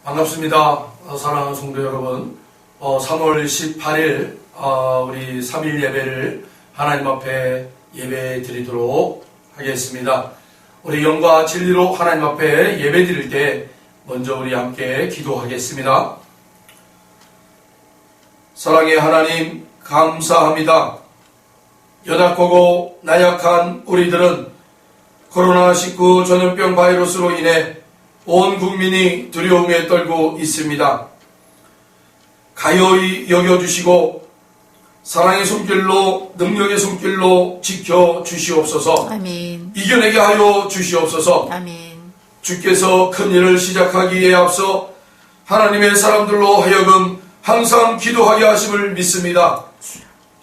반갑습니다. 사랑하는 성도 여러분. 3월 18일 우리 3일 예배를 하나님 앞에 예배 드리도록 하겠습니다. 우리 영과 진리로 하나님 앞에 예배 드릴 때 먼저 우리 함께 기도하겠습니다. 사랑의 하나님 감사합니다. 연약하고 나약한 우리들은 코로나19 전염병 바이러스로 인해 온 국민이 두려움에 떨고 있습니다. 가여이 여겨주시고 사랑의 손길로 능력의 손길로 지켜주시옵소서. 아멘. 이겨내게 하여 주시옵소서. 아멘. 주께서 큰 일을 시작하기에 앞서 하나님의 사람들로 하여금 항상 기도하게 하심을 믿습니다.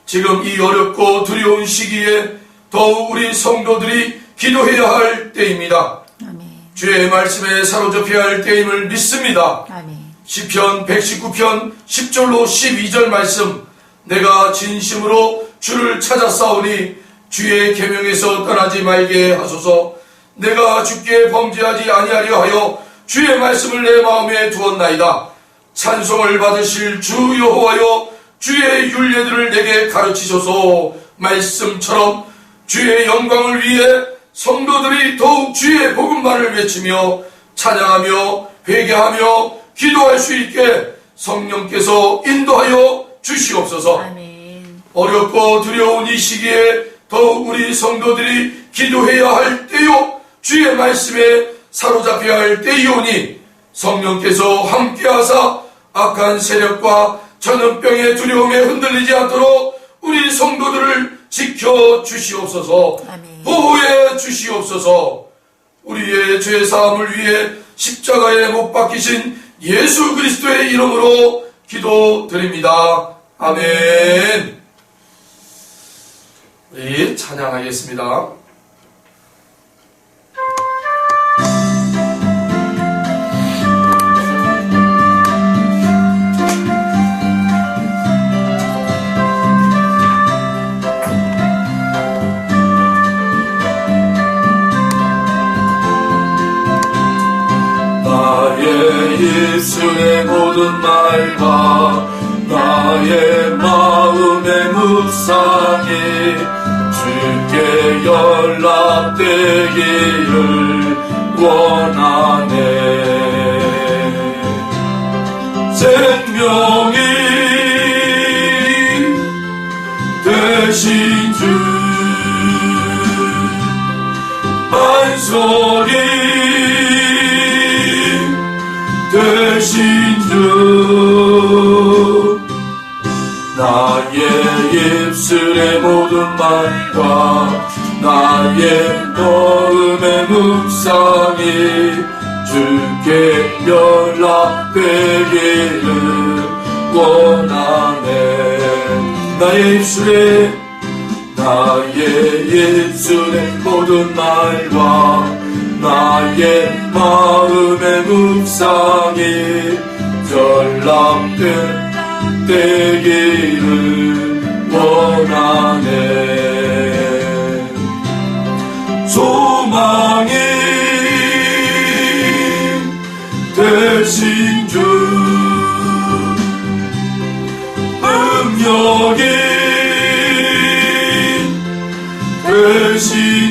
지금 이 어렵고 두려운 시기에 더욱 우리 성도들이 기도해야 할 때입니다. 아멘. 주의 말씀에 사로잡혀야 할 때임을 믿습니다. 아멘. 시편 119편 10절로 12절 말씀, 내가 진심으로 주를 찾았사오니 주의 계명에서 떠나지 말게 하소서. 내가 주께 범죄하지 아니하려 하여 주의 말씀을 내 마음에 두었나이다. 찬송을 받으실 주 여호와여, 주의 율례들을 내게 가르치소서. 말씀처럼 주의 영광을 위해 성도들이 더욱 주의 복음만을 외치며 찬양하며 회개하며 기도할 수 있게 성령께서 인도하여 주시옵소서. 아멘. 어렵고 두려운 이 시기에 더욱 우리 성도들이 기도해야 할 때요, 주의 말씀에 사로잡혀야 할 때이오니 성령께서 함께하사 악한 세력과 전염병의 두려움에 흔들리지 않도록 우리 성도들을 지켜주시옵소서. 아멘. 보호해 주시옵소서. 우리의 죄사함을 위해 십자가에 못 박히신 예수 그리스도의 이름으로 기도드립니다. 아멘. 우리 찬양하겠습니다. 입술의 모든 말과 나의 마음의 묵상이 주께 연락되기를 원하네. 생명이 되신 주, 반석이 되신 주, 나의 입술의 모든 말과 나의 마음의 묵상이 주께 연락되기를 원하네. 나의 입술의 모든 말과 나의 마음의 묵상이 연락되기를 원하네. 소망이 되신 주, 능력이 되신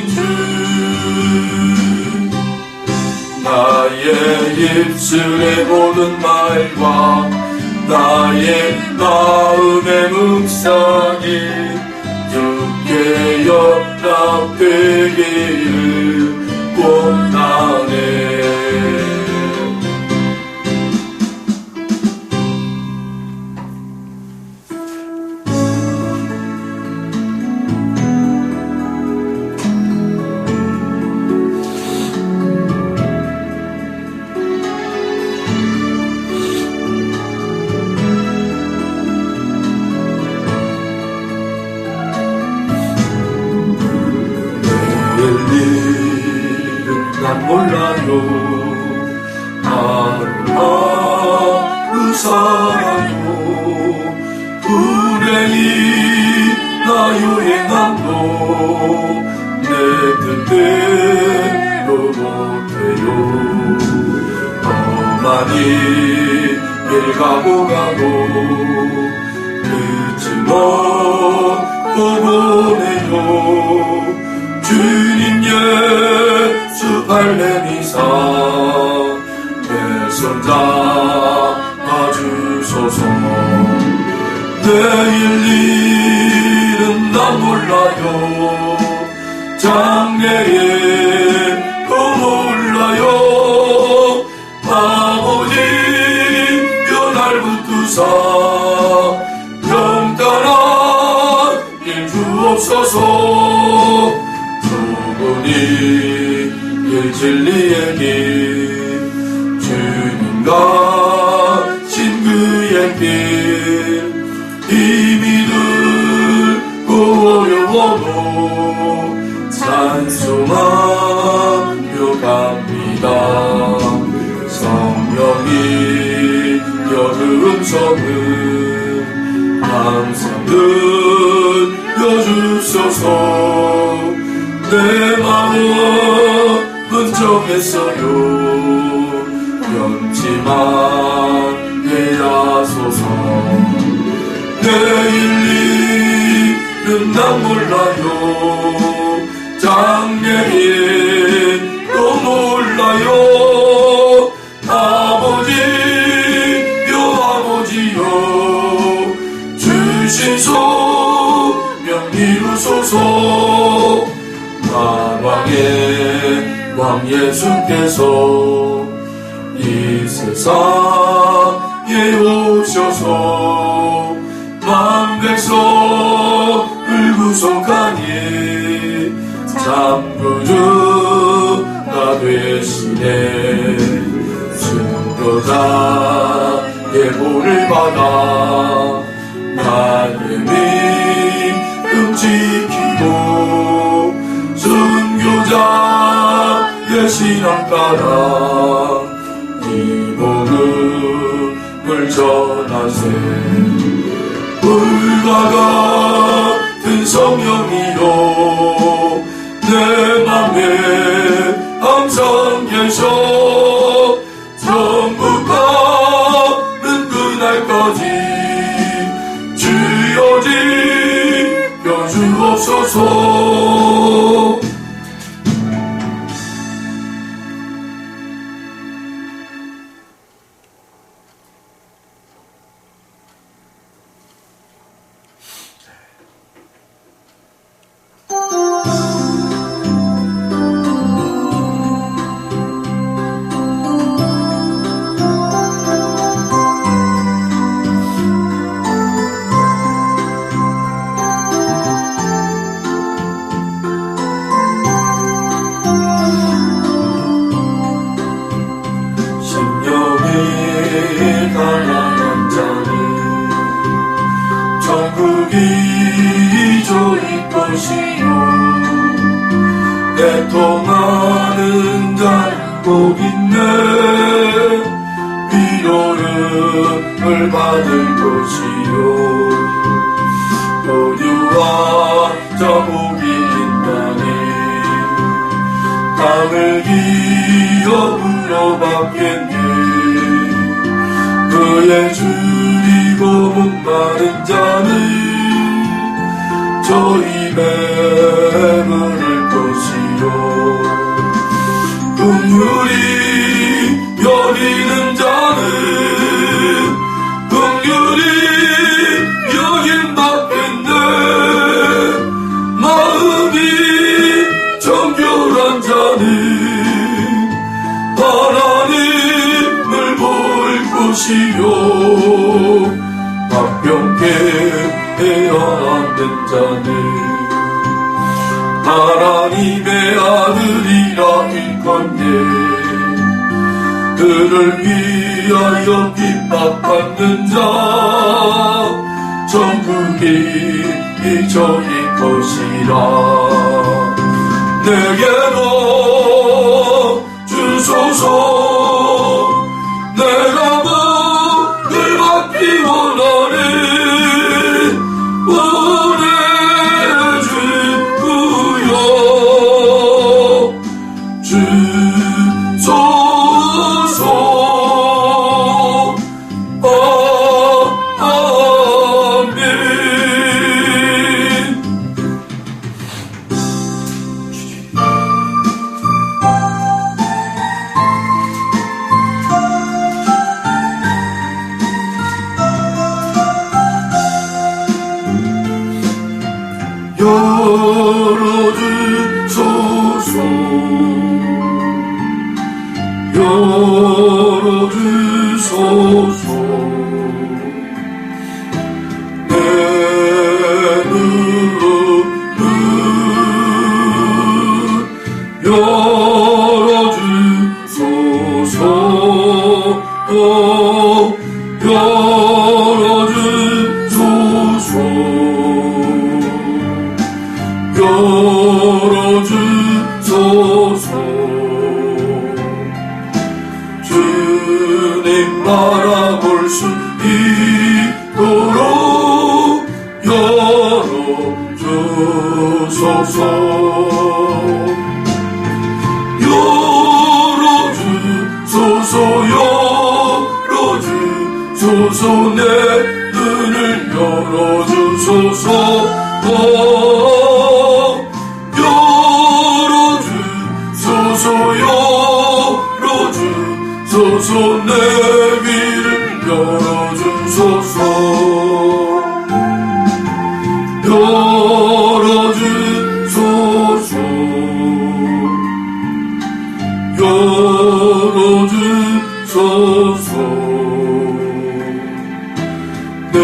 주, 나의 입술의 모든 말과 나의 마음의 묵상이 주께 연락되기를 원하네. 난 몰라요. 하루 살아요. 불행이 나요 행함도 내 뜻대로 못해요. 험한 많이 길 가고 끝이 없고 보내요. 주님 예수 발레미사 내 손 잡아주소서. 내일 일은 난 몰라요. 장래에 또 몰라요. 아버지 날 붙드사 영원한 길 주옵소서. 주분이 길 진리의 길 주님 가신 그의 길 힘이 들고 어려워도 찬송하며 갑니다. 성령이 여그 음성은 항상 들려주소서. 내 마음은 정했어요. 변치만 해야소서. 내일 일은 난 몰라요. 장래에 또 몰라요. 아버지여 아버지여 주신 소명 이루소서. 만왕의 왕 예수께서 이 세상에 오셔서 만백성을 구속하니 참구주가 되시네. 승려자의 본을 받아 나의 믿음 지키고 순교자의 신앙 따라 이 복음을 전하세. 불과 같은 성령이여 내 맘에 항상 계셔. 천국가는 그날까지 주여 지켜주옵소서. 가난한 자는 천국이 저희 것이요 애통하는 자는 복 있네. 위로를 받을 것이요 온유한 자 복이 있다니 땅을 기어 물어봤겠네. 그의 줄이고 목마른 자는 저 입에 물을 것이요 긍휼히 여기는 자는 긍휼히 여김받겠네. 마음이 정결한 자는 하나님을 볼 것이요 화평케 해야 하는 자는 하나님의 아들이라 일건데 그를 위하여 핍박받는 자 천국이 저희 것이라. 내게로 주소서. 내가 복을 받기 원하는 보내주구요. 주소서. 열어주소서 열어주소서 내 눈은 열어주소서 열어주소서 열어주소서 주님 바라볼 수 있도록 열어주소서 열어주소서 열어주소서 내 눈을 열어주소서 열어주소서 열어주소서 내 귀를 열어주소서 열어주소서 열어주소서 내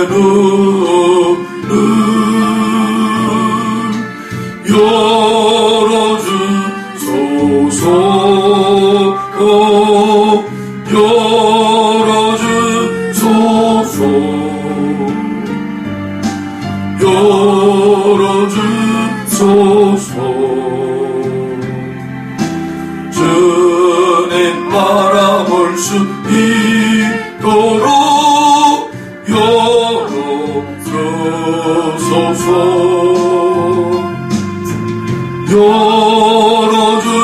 눈을 열어주소서 열어주소서 열어주소서 주님 바라볼 수 있도록 열어주소서 열어주소서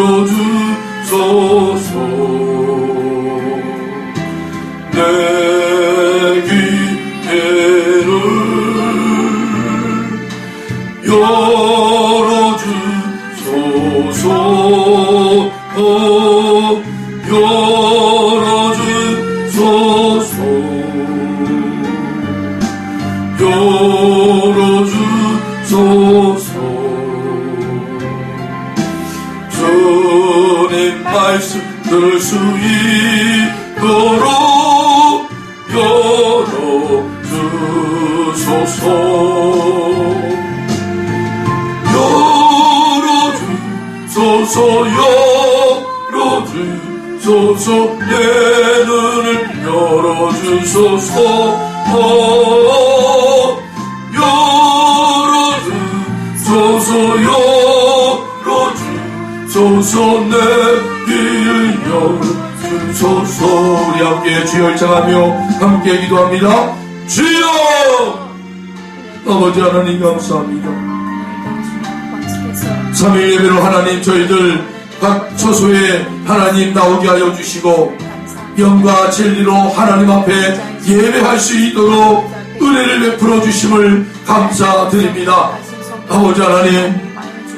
열어주소서 내 귀를 열어주소서 열어주소서 열어주소서 주님 말씀 들을 수 있도록 열어주소서 열어주소서 열어주소서 내 눈을 열어주소서 열어주소서 열어주소서 내 귀를 열어주소서 우리 함께 주여 일창하며 함께 기도합니다. 주여 아버지 하나님 감사합니다. 3일 예배로 하나님 저희들 각 처소에 하나님 나오게 하여 주시고 영과 진리로 하나님 앞에 예배할 수 있도록 은혜를 베풀어 주심을 감사드립니다. 아버지 하나님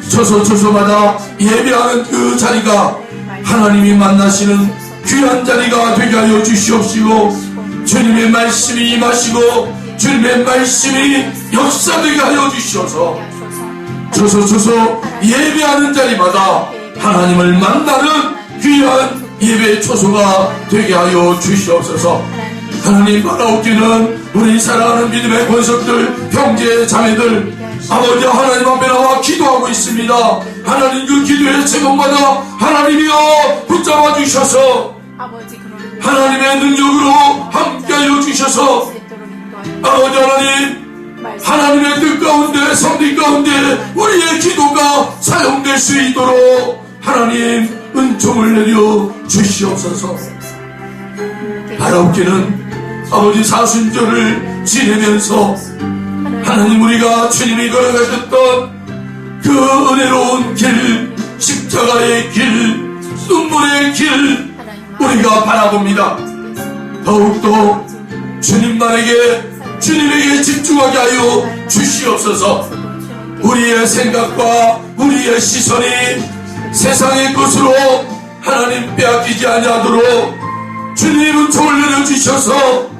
처소마다 예배하는 그 자리가 하나님이 만나시는 귀한 자리가 되게 하여 주시옵시고 주님의 말씀이 임하시고 주님의 말씀이 역사되게 하여 주시옵소서. 처소 예배하는 자리마다 하나님을 만나는 귀한 예배 처소가 되게 하여 주시옵소서. 하나님 바라옵기는 우리 사랑하는 믿음의 권속들 형제 자매들 아버지 하나님 앞에 나와 기도하고 있습니다. 하나님 그 기도의 제목마다 하나님이여 붙잡아 주셔서 하나님의 능력으로 함께하여 주셔서 아버지 하나님 하나님의 뜻 가운데 성리 가운데 우리의 기도가 사용될 수 있도록 하나님 은총을 내려 주시옵소서. 바라옵기는 아버지 사순절을 지내면서 하나님 우리가 주님이 걸어가셨던 그 은혜로운 길 십자가의 길 눈물의 길 우리가 바라봅니다. 더욱더 주님에게 집중하게 하여 주시옵소서. 우리의 생각과 우리의 시선이 세상의 것으로 하나님 빼앗기지 아니하도록 주님 은총을 내려주셔서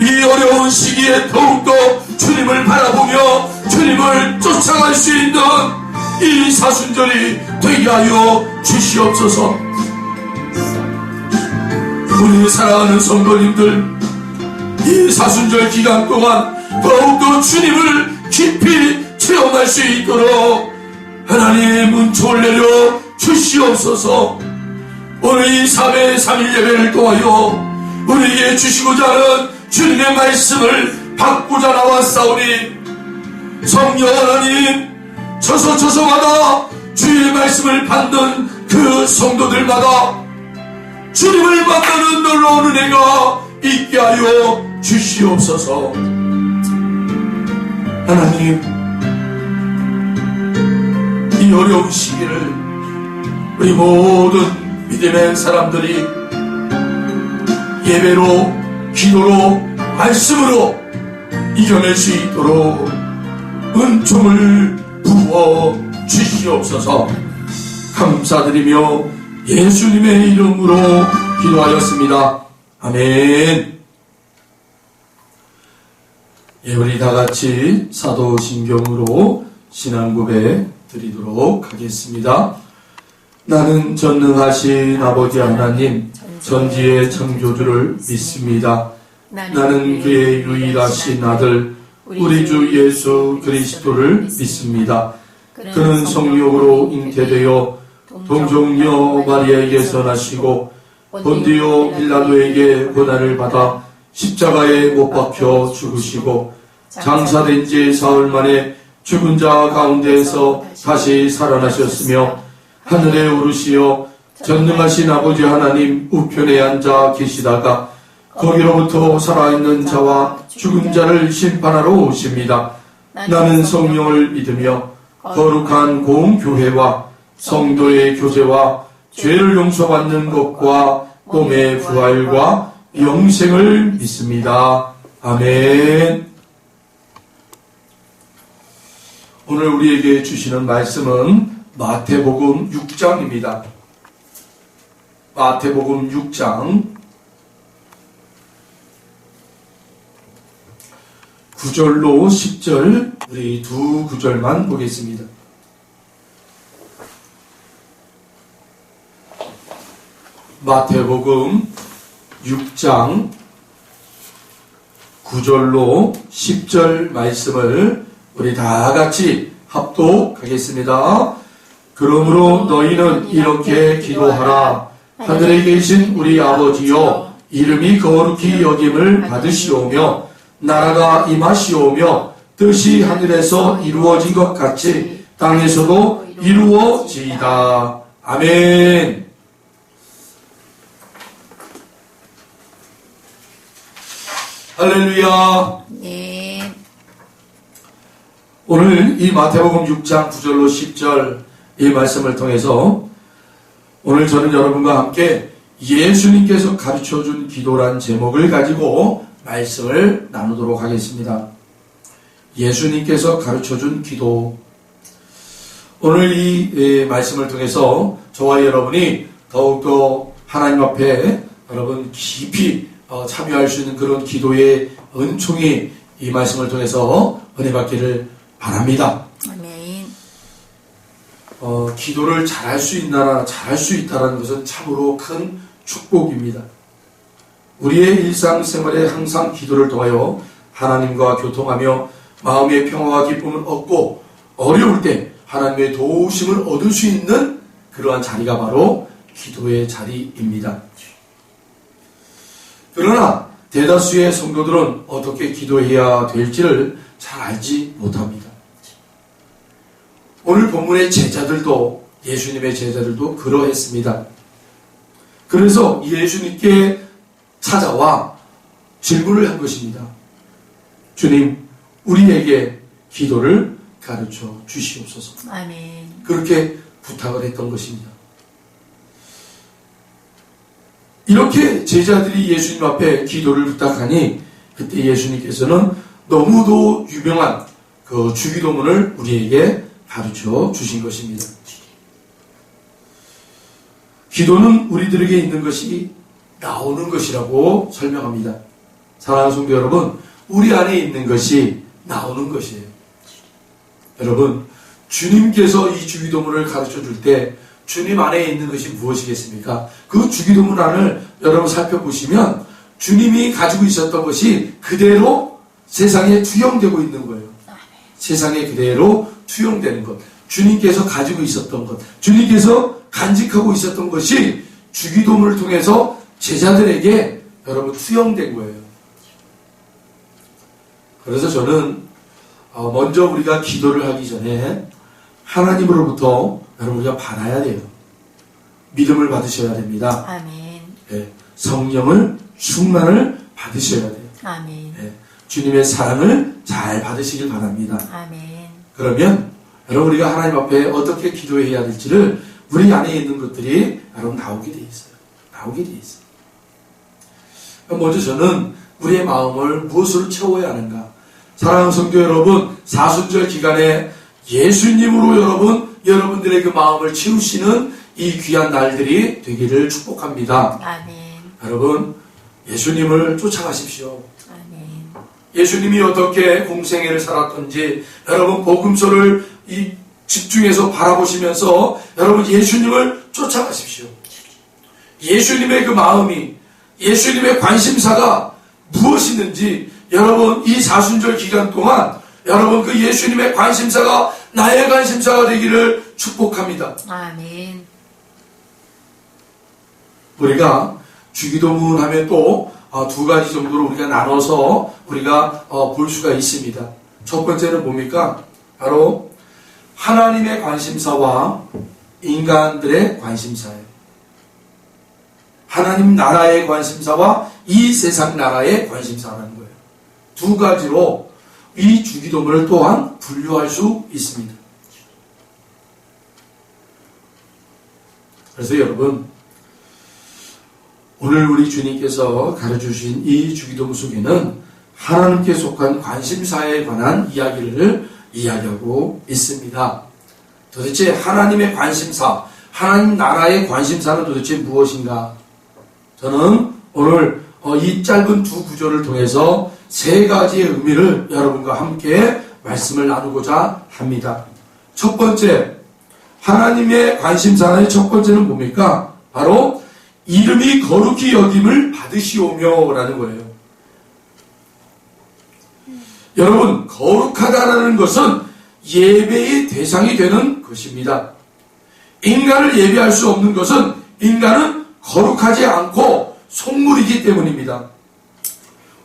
이 어려운 시기에 더욱더 주님을 바라보며 주님을 쫓아갈 수 있는 이 사순절이 되게 하여 주시옵소서. 우리 사랑하는 성도님들, 이 사순절 기간 동안 더욱더 주님을 깊이 체험할 수 있도록 하나님 은총을 내려 주시옵소서. 오늘 이 3회 3일 예배를 통하여 우리에게 주시고자 하는 주님의 말씀을 받고자 나왔사오니 성령 하나님, 처소마다 주의 말씀을 받는 그 성도들마다 주님을 만나는 놀라운 은혜가 있게 하여 주시옵소서. 하나님, 이 어려운 시기를 우리 모든 믿음의 사람들이 예배로, 기도로, 말씀으로 이겨낼 수 있도록 은총을 부어 주시옵소서. 감사드리며 예수님의 이름으로 기도하였습니다. 아멘. 예, 우리 다같이 사도신경으로 신앙 고백 드리도록 하겠습니다. 나는 전능하신 아버지 하나님 전지의 창조주를 믿습니다. 나는 그의 유일하신 아들 우리 주 예수 그리스도를 믿습니다. 그는 성령으로 잉태되어 동정녀 마리아에게서 나시고 본디오 빌라도에게 고난을 받아 십자가에 못 박혀 죽으시고 장사된 지 사흘 만에 죽은 자 가운데에서 다시 살아나셨으며 하늘에 오르시어 전능하신 아버지 하나님 우편에 앉아 계시다가 거기로부터 살아있는 자와 죽은 자를 심판하러 오십니다. 나는 성령을 믿으며 거룩한 공교회와 성도의 교제와 죄를 용서받는 것과 몸의 부활과 영생을 믿습니다. 아멘. 오늘 우리에게 주시는 말씀은 마태복음 6장입니다. 마태복음 6장 9절로 10절 우리 두 구절만 보겠습니다. 마태복음 6장 9절로 10절 말씀을 우리 다 같이 합독하겠습니다. 그러므로 너희는 이렇게 기도하라. 하늘에 계신 우리 아버지여, 이름이 거룩히 여김을 받으시오며 나라가 임하시오며 뜻이 하늘에서 이루어진 것 같이 땅에서도 이루어지이다. 아멘. 할렐루야. 네. 오늘 이 마태복음 6장 9절로 10절 이 말씀을 통해서 오늘 저는 여러분과 함께 예수님께서 가르쳐준 기도란 제목을 가지고 말씀을 나누도록 하겠습니다. 예수님께서 가르쳐준 기도. 오늘 이 말씀을 통해서 저와 여러분이 더욱더 하나님 앞에 여러분 깊이 참여할 수 있는 그런 기도의 은총이 이 말씀을 통해서 은혜 받기를 바랍니다. 아멘. 기도를 잘할 수 있다는 것은 참으로 큰 축복입니다. 우리의 일상생활에 항상 기도를 통하여 하나님과 교통하며 마음의 평화와 기쁨을 얻고 어려울 때 하나님의 도우심을 얻을 수 있는 그러한 자리가 바로 기도의 자리입니다. 그러나 대다수의 성도들은 어떻게 기도해야 될지를 잘 알지 못합니다. 오늘 본문의 제자들도, 예수님의 제자들도 그러했습니다. 그래서 예수님께 찾아와 질문을 한 것입니다. 주님, 우리에게 기도를 가르쳐 주시옵소서. 아멘. 그렇게 부탁을 했던 것입니다. 이렇게 제자들이 예수님 앞에 기도를 부탁하니 그때 예수님께서는 너무도 유명한 그 주기도문을 우리에게 가르쳐 주신 것입니다. 기도는 우리들에게 있는 것이 나오는 것이라고 설명합니다. 사랑하는 성도 여러분, 우리 안에 있는 것이 나오는 것이에요. 여러분, 주님께서 이 주기도문을 가르쳐 줄 때 주님 안에 있는 것이 무엇이겠습니까? 그 주기도문 안을 여러분 살펴보시면 주님이 가지고 있었던 것이 그대로 세상에 투영되고 있는 거예요. 세상에 그대로 투영되는 것. 주님께서 가지고 있었던 것. 주님께서 간직하고 있었던 것이 주기도문을 통해서 제자들에게 여러분 투영된 거예요. 그래서 저는 먼저 우리가 기도를 하기 전에 하나님으로부터 여러분 우리가 받아야 돼요. 믿음을 받으셔야 됩니다. 아멘. 네, 성령을 충만을 받으셔야 돼요. 아멘. 네, 주님의 사랑을 잘 받으시길 바랍니다. 아멘. 그러면 여러분 우리가 하나님 앞에 어떻게 기도해야 될지를 우리 안에 있는 것들이 여러분 나오게 돼 있어요. 나오게 돼 있어요. 먼저 저는 우리의 마음을 무엇으로 채워야 하는가? 사랑하는 성도 여러분, 사순절 기간에 예수님으로 여러분들의 그 마음을 채우시는 이 귀한 날들이 되기를 축복합니다. 아멘. 여러분, 예수님을 쫓아가십시오. 아멘. 예수님이 어떻게 공생애를 살았던지 여러분 복음서를 집중해서 바라보시면서 여러분 예수님을 쫓아가십시오. 예수님의 그 마음이, 예수님의 관심사가 무엇이든지 여러분 이 사순절 기간 동안 여러분 그 예수님의 관심사가 나의 관심사가 되기를 축복합니다. 아멘. 우리가 주기도문 하면 또 두 가지 정도로 우리가 나눠서 우리가 볼 수가 있습니다. 첫 번째는 뭡니까? 바로 하나님의 관심사와 인간들의 관심사예요. 하나님 나라의 관심사와 이 세상 나라의 관심사라는 거예요. 두 가지로 이 주기도문을 또한 분류할 수 있습니다. 그래서 여러분, 오늘 우리 주님께서 가르쳐주신 이 주기도문 속에는 하나님께 속한 관심사에 관한 이야기를 이야기하고 있습니다. 도대체 하나님의 관심사, 하나님 나라의 관심사는 도대체 무엇인가? 저는 오늘 이 짧은 두 구절을 통해서 세 가지의 의미를 여러분과 함께 말씀을 나누고자 합니다. 첫 번째, 하나님의 관심사의 첫 번째는 뭡니까? 바로 이름이 거룩히 여김을 받으시오며 라는 거예요. 여러분, 거룩하다라는 것은 예배의 대상이 되는 것입니다. 인간을 예배할 수 없는 것은 인간은 거룩하지 않고 속물이기 때문입니다.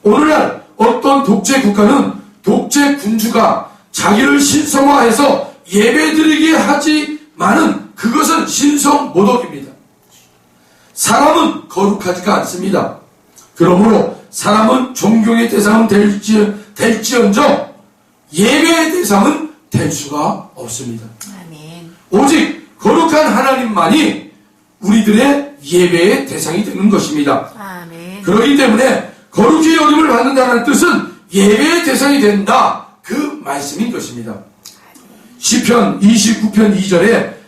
오늘날 어떤 독재 국가는 독재 군주가 자기를 신성화해서 예배드리게 하지만은 그것은 신성모독입니다. 사람은 거룩하지가 않습니다. 그러므로 사람은 존경의 대상은 될지언정 예배의 대상은 될 수가 없습니다. 아멘. 오직 거룩한 하나님만이 우리들의 예배의 대상이 되는 것입니다. 아멘. 그렇기 때문에 거룩히 여김을 받는다는 뜻은 예배의 대상이 된다. 그 말씀인 것입니다. 시편 29편 2절에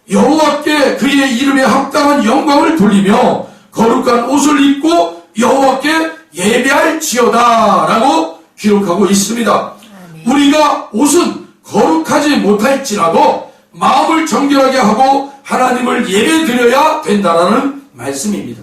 여호와께 그의 이름에 합당한 영광을 돌리며 거룩한 옷을 입고 여호와께 예배할지어다 라고 기록하고 있습니다. 아멘. 우리가 옷은 거룩하지 못할지라도 마음을 정결하게 하고 하나님을 예배드려야 된다라는 말씀입니다.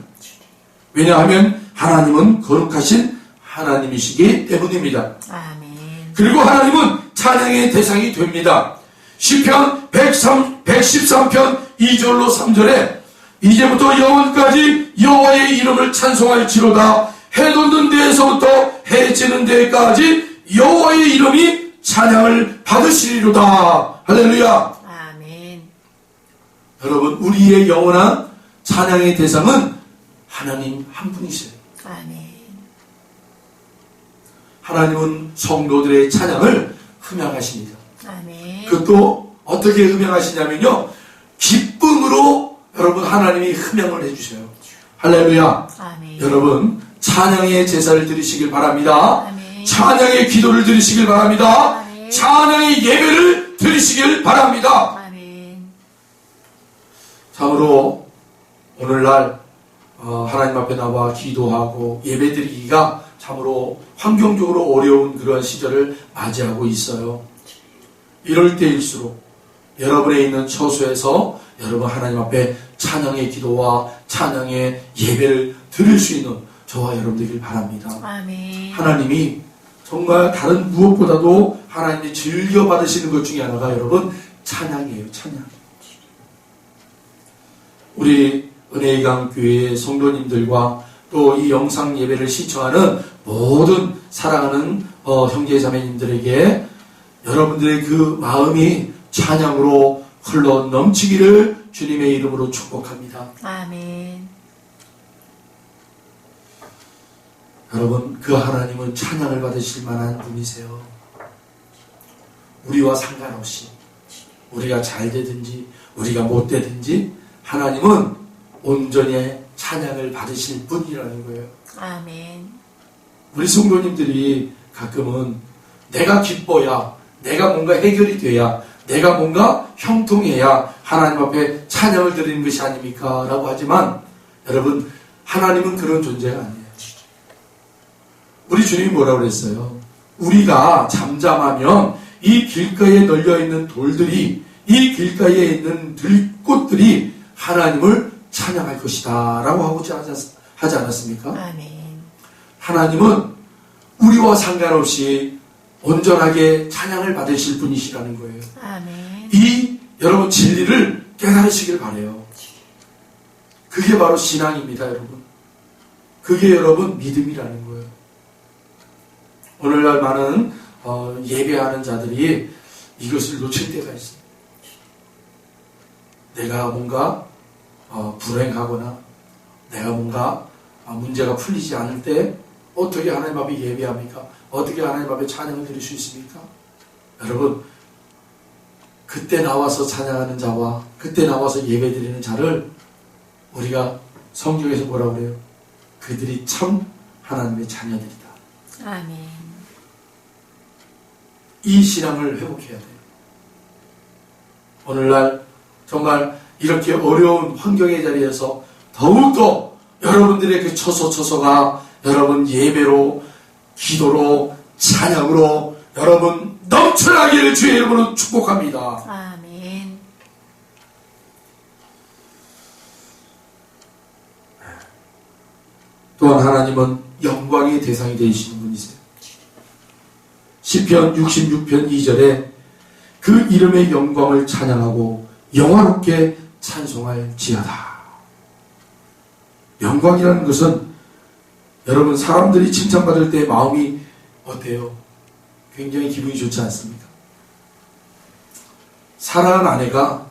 왜냐하면 하나님은 거룩하신 하나님이시기 때문입니다. 아멘. 그리고 하나님은 찬양의 대상이 됩니다. 시편 113편 2절로 3절에 이제부터 영원까지 여호와의 이름을 찬송할지로다. 해 돋는 데에서부터 해 지는 데까지 여호와의 이름이 찬양을 받으시리로다. 할렐루야. 아멘. 여러분, 우리의 영원한 찬양의 대상은 하나님 한 분이세요. 아멘. 하나님은 성도들의 찬양을 흠양하십니다. 아멘. 그것도 어떻게 흠양하시냐면요, 기쁨으로 여러분 하나님이 흠양을 해주세요. 할렐루야. 아멘. 여러분, 찬양의 제사를 드리시길 바랍니다. 아멘. 찬양의 기도를 드리시길 바랍니다. 아멘. 찬양의 예배를 드리시길 바랍니다. 아멘. 참으로 오늘날 하나님 앞에 나와 기도하고 예배드리기가 참으로 환경적으로 어려운 그러한 시절을 맞이하고 있어요. 이럴 때일수록 여러분의 있는 처소에서 여러분 하나님 앞에 찬양의 기도와 찬양의 예배를 드릴 수 있는 저와 여러분 되길 바랍니다. 아멘. 하나님이 정말 다른 무엇보다도 하나님이 즐겨 받으시는 것 중에 하나가 여러분 찬양이에요. 찬양. 우리 은혜의강 교회의 성도님들과 또 이 영상 예배를 시청하는 모든 사랑하는 형제 자매님들에게 여러분들의 그 마음이 찬양으로 흘러 넘치기를 주님의 이름으로 축복합니다. 아멘. 여러분, 그 하나님은 찬양을 받으실 만한 분이세요. 우리와 상관없이 우리가 잘 되든지 우리가 못 되든지 하나님은 온전히 찬양을 받으실 분이라는 거예요. 아멘. 우리 성도님들이 가끔은 내가 기뻐야, 내가 뭔가 해결이 돼야, 내가 뭔가 형통해야 하나님 앞에 찬양을 드리는 것이 아닙니까? 라고 하지만 여러분, 하나님은 그런 존재가 아니에요. 우리 주님이 뭐라고 그랬어요? 우리가 잠잠하면 이 길가에 널려있는 돌들이, 이 길가에 있는 들꽃들이 하나님을 찬양할 것이다 라고 하지 않았습니까? 아멘. 하나님은 우리와 상관없이 온전하게 찬양을 받으실 분이시라는 거예요. 아멘. 이 여러분 진리를 깨달으시길 바라요. 그게 바로 신앙입니다, 여러분. 그게 여러분 믿음이라는 거예요. 오늘날 많은 예배하는 자들이 이것을 놓칠 때가 있어요. 내가 뭔가 불행하거나 내가 뭔가 문제가 풀리지 않을 때 어떻게 하나님 앞에 예배합니까? 어떻게 하나님 앞에 찬양을 드릴 수 있습니까? 여러분, 그때 나와서 찬양하는 자와 그때 나와서 예배 드리는 자를 우리가 성경에서 뭐라고 그래요? 그들이 참 하나님의 자녀들이다. 아멘. 이 신앙을 회복해야 돼요. 오늘날 정말 이렇게 어려운 환경의 자리에서 더욱더 여러분들의 그 처소가 여러분 예배로, 기도로, 찬양으로 여러분 넘쳐나기를 주의 이름으로 축복합니다. 아멘. 또한 하나님은 영광의 대상이 되시는 분이세요. 시편 66편 2절에 그 이름의 영광을 찬양하고 영화롭게 찬송할지어다. 영광이라는 것은 여러분 사람들이 칭찬받을 때 마음이 어때요? 굉장히 기분이 좋지 않습니까? 사랑하는 아내가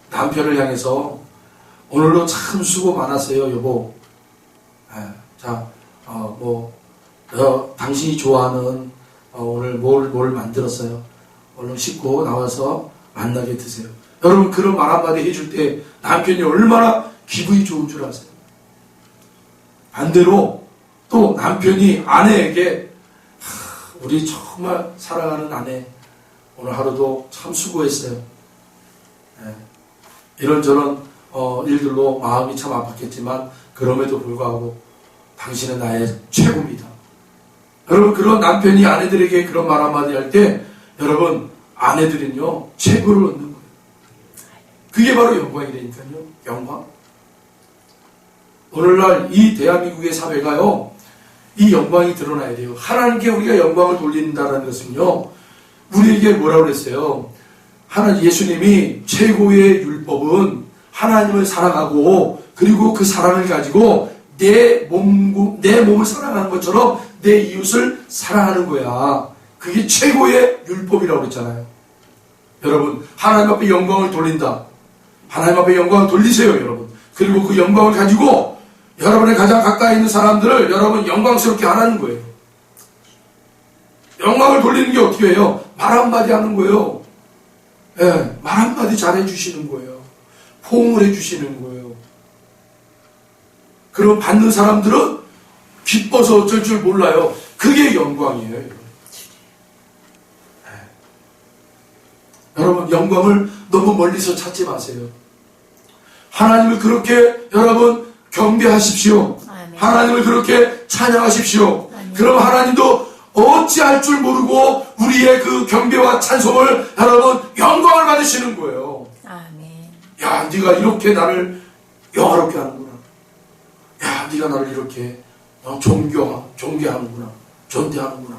남편을 향해서 오늘도 참 수고 많았어요, 여보. 당신이 좋아하는 오늘 뭘 만들었어요. 얼른 씻고 나와서 만나게 드세요. 여러분 그런 말 한마디 해줄 때 남편이 얼마나 기분이 좋은 줄 아세요? 반대로 또 남편이 아내에게 우리 정말 사랑하는 아내 오늘 하루도 참 수고했어요. 이런저런 일들로 마음이 참 아팠겠지만 그럼에도 불구하고 당신은 나의 최고입니다. 여러분 그런 남편이 아내들에게 그런 말 한마디 할 때 여러분 아내들은요 최고를 얻는 거예요. 그게 바로 영광이라니까요. 영광. 오늘날 이 대한민국의 사회가요 이 영광이 드러나야 돼요. 하나님께 우리가 영광을 돌린다는 것은요 우리에게 뭐라고 그랬어요? 예수님이 최고의 율법은 하나님을 사랑하고 그리고 그 사랑을 가지고 내 몸을 사랑하는 것처럼 내 이웃을 사랑하는 거야. 그게 최고의 율법이라고 그랬잖아요. 여러분 하나님 앞에 영광을 돌린다. 하나님 앞에 영광을 돌리세요, 여러분. 그리고 그 영광을 가지고 여러분의 가장 가까이 있는 사람들을 여러분 영광스럽게 하라는 거예요. 영광을 돌리는 게 어떻게 해요? 말 한마디 하는 거예요. 말 한마디 잘해주시는 거예요. 포옹을 해주시는 거예요. 그럼 받는 사람들은 기뻐서 어쩔 줄 몰라요. 그게 영광이에요. 여러분 영광을 너무 멀리서 찾지 마세요. 하나님을 그렇게 여러분 경배하십시오. 아멘. 하나님을 그렇게 찬양하십시오. 아멘. 그럼 하나님도 어찌할 줄 모르고 우리의 그 경배와 찬송을 여러분 영광을 받으시는 거예요. 아멘. 야, 네가 이렇게 나를 영화롭게 하는구나. 야, 네가 나를 이렇게 존경하는구나. 존대하는구나.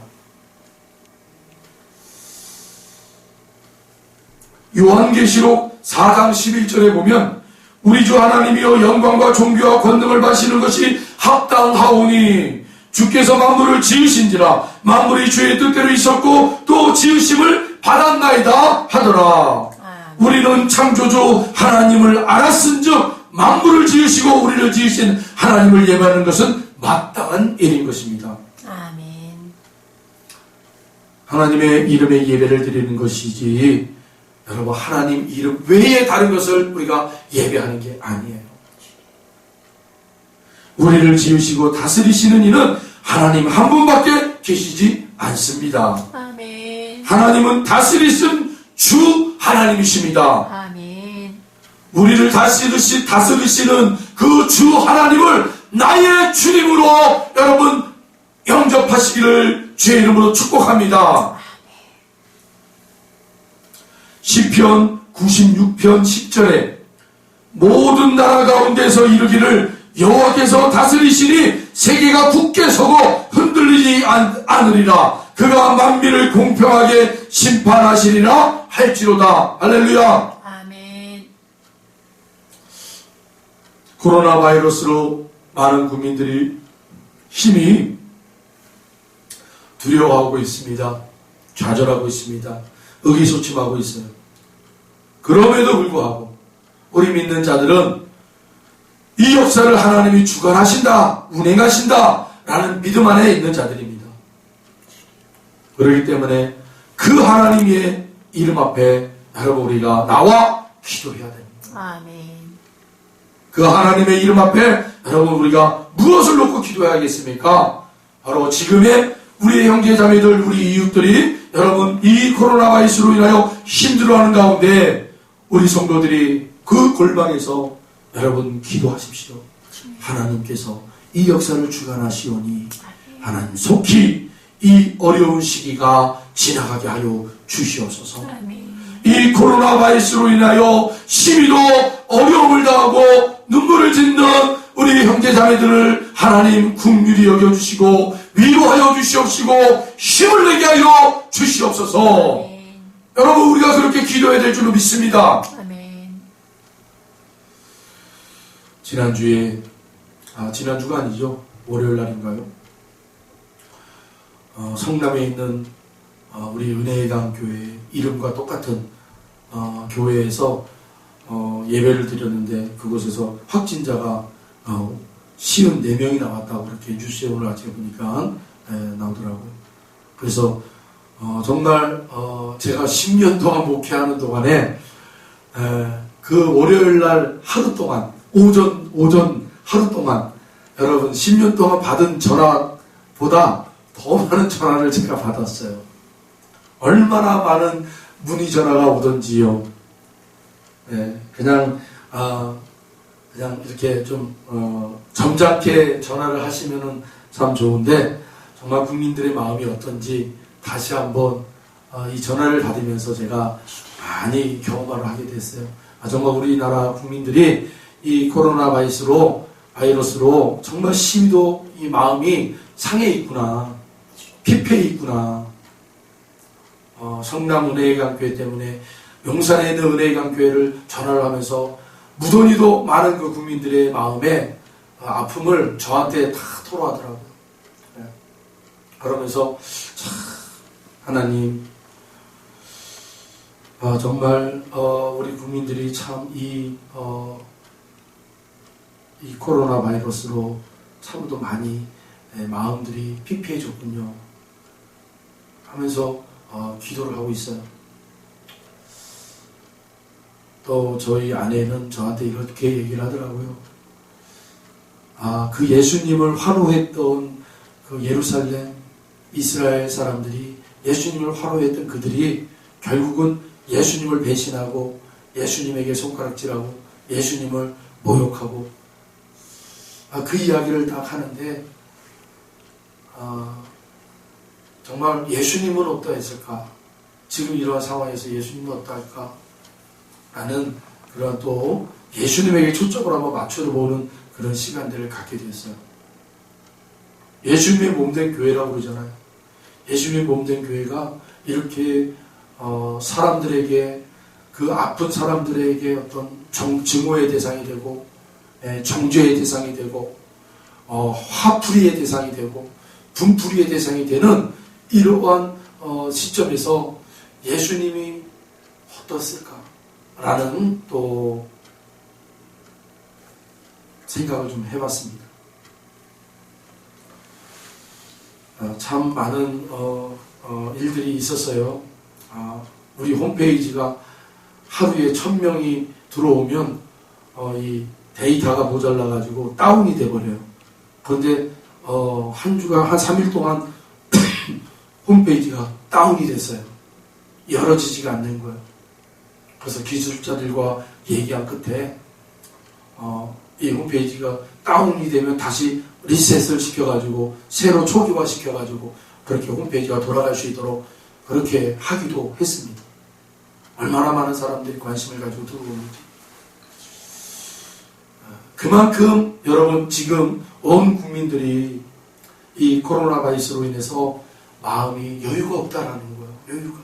요한계시록 4장 11절에 보면 우리 주 하나님이여 영광과 존귀와 권능을 받으시는 것이 합당하오니 주께서 만물을 지으신지라 만물이 주의 뜻대로 있었고 또 지으심을 받았나이다 하더라. 우리는 창조주 하나님을 알았은즉 만물을 지으시고 우리를 지으신 하나님을 예배하는 것은 마땅한 일인 것입니다. 아멘. 하나님의 이름에 예배를 드리는 것이지 여러분 하나님 이름 외에 다른 것을 우리가 예배하는 게 아니에요. 우리를 지으시고 다스리시는 이는 하나님 한 분밖에 계시지 않습니다. 아멘. 하나님은 다스리신 주 하나님이십니다. 아멘. 우리를 다스리시는 그 주 하나님을 나의 주님으로 여러분 영접하시기를 주의 이름으로 축복합니다. 시편 96편 10절에 모든 나라 가운데서 이르기를 여호와께서 다스리시니 세계가 굳게 서고 흔들리지 않으리라. 그가 만민을 공평하게 심판하시리라 할지로다. 할렐루야. 아멘. 코로나 바이러스로 많은 국민들이 힘이 두려워하고 있습니다. 좌절하고 있습니다. 의기소침하고 있어요. 그럼에도 불구하고 우리 믿는 자들은 이 역사를 하나님이 주관하신다, 운행하신다 라는 믿음 안에 있는 자들입니다. 그렇기 때문에 그 하나님의 이름 앞에 여러분 우리가 나와 기도해야 됩니다. 아멘. 그 하나님의 이름 앞에 여러분 우리가 무엇을 놓고 기도해야겠습니까? 바로 지금의 우리의 형제자매들, 우리 이웃들이 여러분 이 코로나 바이러스로 인하여 힘들어하는 가운데 우리 성도들이 그 골방에서 여러분 기도하십시오. 하나님께서 이 역사를 주관하시오니 하나님 속히 이 어려운 시기가 지나가게 하여 주시옵소서. 아멘. 이 코로나 바이러스로 인하여 심히도 어려움을 당하고 눈물을 짓는 우리 형제자매들을 하나님 긍휼히 여겨주시고 위로하여 주시옵시고 힘을 내게 하여 주시옵소서. 아멘. 여러분 우리가 그렇게 기도해야 될 줄로 믿습니다. 아멘. 지난주가 아니죠. 월요일 날인가요? 성남에 있는 우리 은혜의 강 교회 이름과 똑같은 교회에서 예배를 드렸는데 그곳에서 확진자가 54명이 나왔다고 그렇게 뉴스에 오늘 아침에 보니까 나오더라고요. 그래서 정말 제가 10년 동안 목회하는 동안에 그 월요일 날 하루 동안 오전 하루 동안 여러분 10년 동안 받은 전화보다 더 많은 전화를 제가 받았어요. 얼마나 많은 문의 전화가 오던지요. 그냥 이렇게 좀 점잖게 전화를 하시면은 참 좋은데 정말 국민들의 마음이 어떤지 다시 한번 이 전화를 받으면서 제가 많이 경험을 하게 됐어요. 정말 우리나라 국민들이 이 코로나 바이러스로 정말 심도 이 마음이 상해 있구나, 피폐해 있구나. 성남 은혜의 강교회 때문에 용산에 있는 은혜의 강교회를 전화를 하면서 무던히도 많은 그 국민들의 마음에 아픔을 저한테 다 토로하더라고요. 그러면서 참 하나님 정말 우리 국민들이 참 이 코로나 바이러스로 참도 많이 마음들이 피폐해졌군요 하면서 기도를 하고 있어요. 또 저희 아내는 저한테 이렇게 얘기를 하더라고요. 그 예수님을 환호했던 그 예루살렘 이스라엘 사람들이 예수님을 환호했던 그들이 결국은 예수님을 배신하고 예수님에게 손가락질하고 예수님을 모욕하고 그 이야기를 딱 하는데 정말 예수님은 어떠했을까? 지금 이러한 상황에서 예수님은 어떠할까? 라는 그런 또 예수님에게 초점을 한번 맞춰보는 그런 시간들을 갖게 되었어요. 예수님의 몸된 교회라고 그러잖아요. 예수님의 몸된 교회가 이렇게 사람들에게, 그 아픈 사람들에게 어떤 증오의 대상이 되고, 정죄의 대상이 되고, 화풀이의 대상이 되고, 분풀이의 대상이 되는 이러한 시점에서 예수님이 어떻을까라는 또 생각을 좀 해봤습니다. 참 많은 일들이 있었어요. 우리 홈페이지가 하루에 1000명이 들어오면 이 데이터가 모자라가지고 다운이 돼버려요. 그런데 한 주간 한 3일 동안 홈페이지가 다운이 됐어요. 열어지지가 않는 거예요. 그래서 기술자들과 얘기한 끝에 이 홈페이지가 다운이 되면 다시 리셋을 시켜가지고 새로 초기화 시켜가지고 그렇게 홈페이지가 돌아갈 수 있도록 그렇게 하기도 했습니다. 얼마나 많은 사람들이 관심을 가지고 들어오는지. 그만큼 여러분 지금 온 국민들이 이 코로나 바이러스로 인해서 마음이 여유가 없다라는 거예요. 여유가.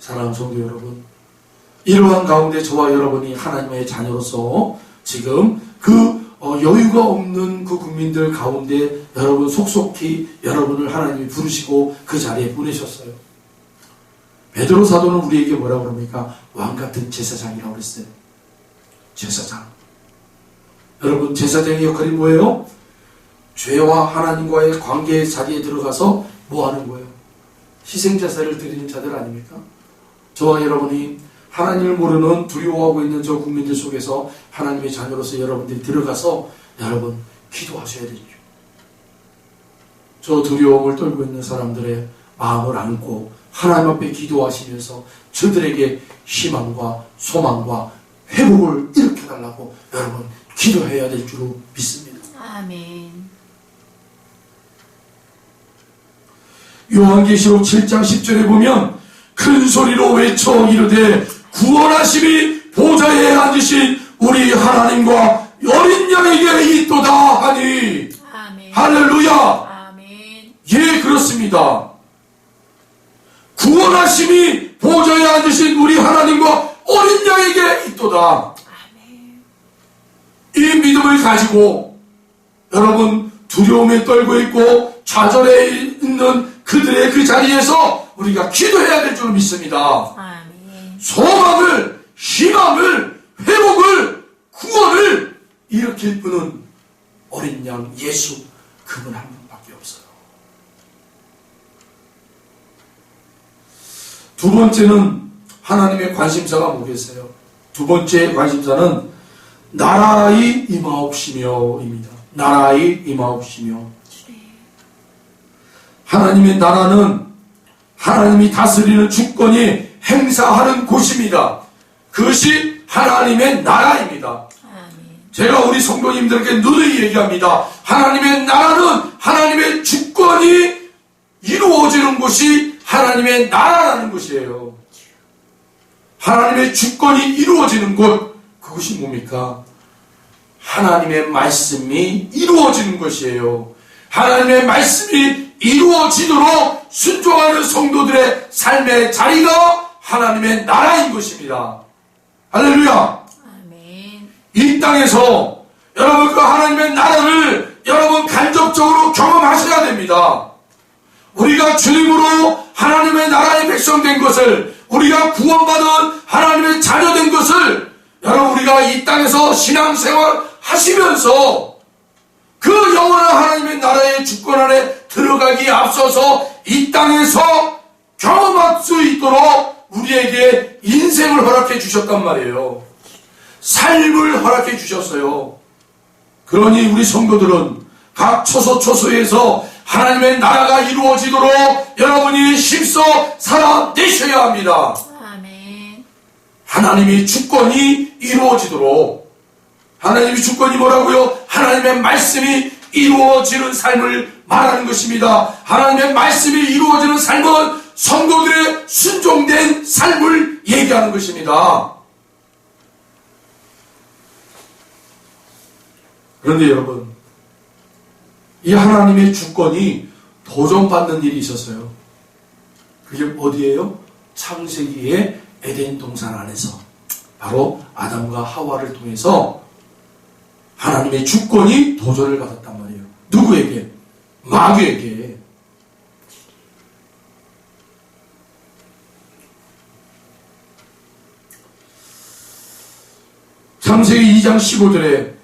사랑하는 성도 여러분, 이러한 가운데 저와 여러분이 하나님의 자녀로서 지금 그 여유가 없는 그 국민들 가운데 여러분 속속히 여러분을 하나님이 부르시고 그 자리에 보내셨어요. 베드로 사도는 우리에게 뭐라고 그럽니까? 왕같은 제사장이라고 그랬어요. 제사장. 여러분 제사장의 역할이 뭐예요? 죄와 하나님과의 관계의 자리에 들어가서 뭐 하는 거예요? 희생제사를 드리는 자들 아닙니까? 저와 여러분이 하나님을 모르는 두려워하고 있는 저 국민들 속에서 하나님의 자녀로서 여러분들이 들어가서 여러분 기도하셔야 되죠. 저 두려움을 떨고 있는 사람들의 마음을 안고 하나님 앞에 기도하시면서 저들에게 희망과 소망과 회복을 일으켜달라고 여러분 기도해야 될 줄로 믿습니다. 아멘. 요한계시록 7장 10절에 보면 큰 소리로 외쳐 이르되 구원하심이 보좌에 앉으신 우리 하나님과 어린 양에게 있도다 하니. 아멘. 할렐루야. 아멘. 예, 그렇습니다. 구원하심이 보좌에 앉으신 우리 하나님과 어린 양에게 있도다. 아멘. 이 믿음을 가지고 여러분 두려움에 떨고 있고 좌절해 있는 그들의 그 자리에서 우리가 기도해야 될 줄 믿습니다. 아멘. 소망을, 희망을, 회복을, 구원을 일으킬 분은 어린 양 예수 그분 한 분밖에 없어요. 두 번째는 하나님의 관심사가 뭐겠어요? 두 번째 관심사는 나라의 임하옵시며입니다. 나라의 임하옵시며. 하나님의 나라는 하나님이 다스리는 주권이 행사하는 곳입니다. 그것이 하나님의 나라입니다. 아멘. 제가 우리 성도님들에게 누누이 얘기합니다. 하나님의 나라는 하나님의 주권이 이루어지는 곳이 하나님의 나라라는 것이에요. 하나님의 주권이 이루어지는 곳, 그것이 뭡니까? 하나님의 말씀이 이루어지는 것이에요. 하나님의 말씀이 이루어지도록 순종하는 성도들의 삶의 자리가 하나님의 나라인 것입니다. 할렐루야. 아멘. 이 땅에서 여러분 그 하나님의 나라를 여러분 간접적으로 경험하셔야 됩니다. 우리가 주님으로 하나님의 나라의 백성 된 것을, 우리가 구원받은 하나님의 자녀 된 것을 여러분 우리가 이 땅에서 신앙생활 하시면서 그 영원한 하나님의 나라의 주권 안에 들어가기에 앞서서 이 땅에서 경험할 수 있도록 우리에게 인생을 허락해 주셨단 말이에요. 삶을 허락해 주셨어요. 그러니 우리 성도들은 각 초소초소에서 하나님의 나라가 이루어지도록 여러분이 힘써 살아내셔야 합니다. 아멘. 하나님의 주권이 이루어지도록. 하나님의 주권이 뭐라고요? 하나님의 말씀이 이루어지는 삶을 말하는 것입니다. 하나님의 말씀이 이루어지는 삶은 성도들의 순종된 삶을 얘기하는 것입니다. 그런데 여러분, 이 하나님의 주권이 도전받는 일이 있었어요. 그게 어디예요? 창세기의 에덴 동산 안에서 바로 아담과 하와를 통해서 하나님의 주권이 도전을 받았단 말이에요. 누구에게? 마귀에게. 창세기 2장 15절에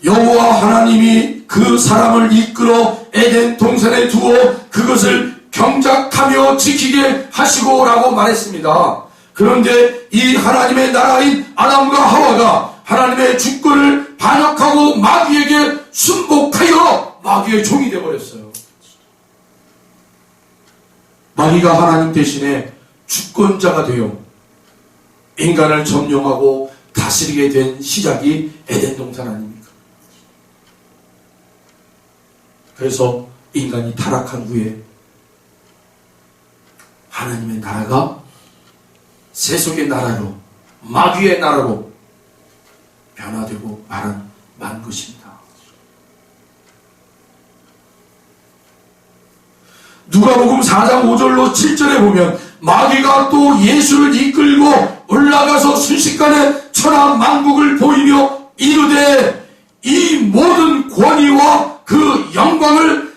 여호와 하나님이 그 사람을 이끌어 에덴 동산에 두어 그것을 경작하며 지키게 하시고라고 말했습니다. 그런데 이 하나님의 나라인 아담과 하와가 하나님의 주권을 반역하고 마귀에게 순복하여 마귀의 종이 되어버렸어요. 마귀가 하나님 대신에 주권자가 되어 인간을 점령하고 다스리게 된 시작이 에덴 동산 아닙니까? 그래서 인간이 타락한 후에 하나님의 나라가 세속의 나라로, 마귀의 나라로 변화되고 만 것입니다. 누가복음 4장 5절로 7절에 보면 마귀가 또 예수를 이끌고 올라가서 순식간에 천하 만국을 보이며 이르되 이 모든 권위와 그 영광을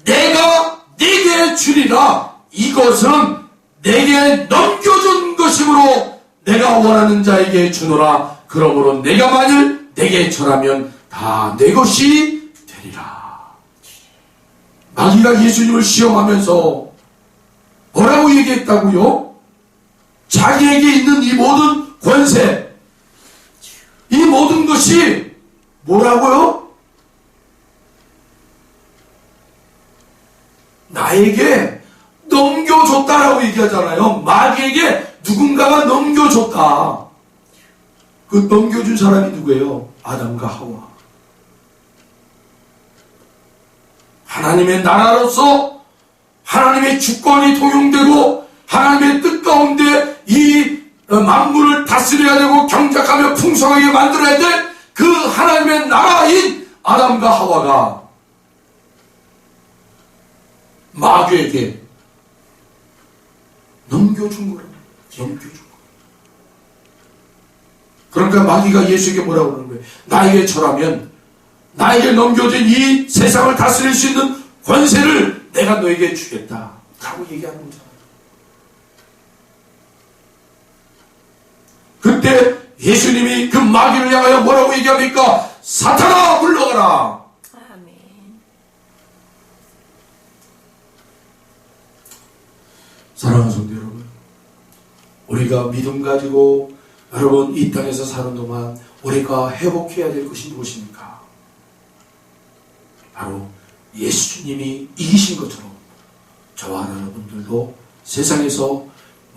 내가 네게 주리라. 이것은 내게 넘겨준 것이므로 내가 원하는 자에게 주노라. 그러므로 내가 만일 내게 절하면 다 내 것이 되리라. 마귀가 예수님을 시험하면서 뭐라고 얘기했다고요? 자기에게 있는 이 모든 권세, 이 모든 것이 뭐라고요? 나에게 넘겨줬다라고 얘기하잖아요. 마귀에게 누군가가 넘겨줬다. 그 넘겨준 사람이 누구예요? 아담과 하와. 하나님의 나라로서 하나님의 주권이 통용되고 하나님의 뜻 가운데 이 만물을 다스려야 되고 경작하며 풍성하게 만들어야 될 그 하나님의 나라인 아담과 하와가 마귀에게 넘겨준 거라고. 넘겨준 거. 그러니까 마귀가 예수에게 뭐라고 그러는 거예요? 나에게 절하면 나에게 넘겨진 이 세상을 다스릴 수 있는 권세를 내가 너에게 주겠다 라고 얘기하는 거잖아요. 그때 예수님이 그 마귀를 향하여 뭐라고 얘기합니까? 사탄아 물러가라. 아멘. 사랑하는 성도 여러분, 우리가 믿음 가지고 여러분 이 땅에서 사는 동안 우리가 회복해야 될 것이 무엇입니까? 바로 예수님이 이기신 것처럼 저와 여러분들도 세상에서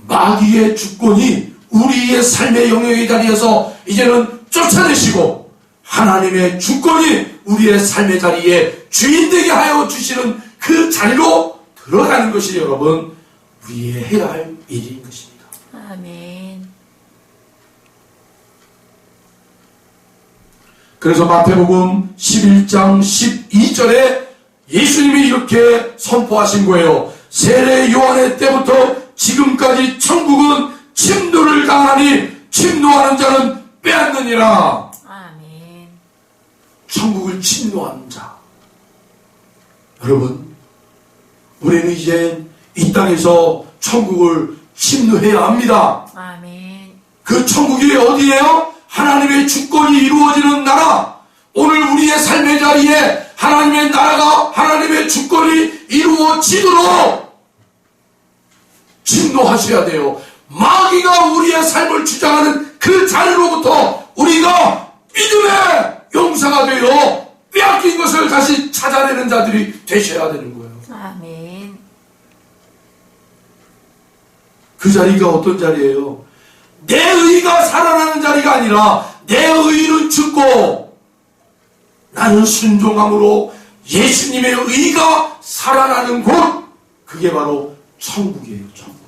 마귀의 주권이 우리의 삶의 영역에 자리에서 이제는 쫓아내시고 하나님의 주권이 우리의 삶의 자리에 주인되게 하여 주시는 그 자리로 들어가는 것이 여러분 우리의 해야 할 일인 것입니다. 아멘. 그래서 마태복음 11장 12절에 예수님이 이렇게 선포하신 거예요. 세례 요한의 때부터 지금까지 천국은 침노를 당하니 침노하는 자는 빼앗느니라. 아멘. 천국을 침노하는 자. 여러분, 우리는 이제 이 땅에서 천국을 침노해야 합니다. 아멘. 그 천국이 어디예요? 하나님의 주권이 이루어지는 나라. 오늘 우리의 삶의 자리에 하나님의 나라가 하나님의 주권이 이루어지도록 침노하셔야 돼요. 마귀가 우리의 삶을 주장하는 그 자리로부터 우리가 믿음의 용사가 되어 빼앗긴 것을 다시 찾아내는 자들이 되셔야 되는 거예요. 아멘. 그 자리가 어떤 자리예요? 내 의가 살아나는 자리가 아니라 내 의는 죽고 나는 순종함으로 예수님의 의가 살아나는 곳, 그게 바로 천국이에요. 천국.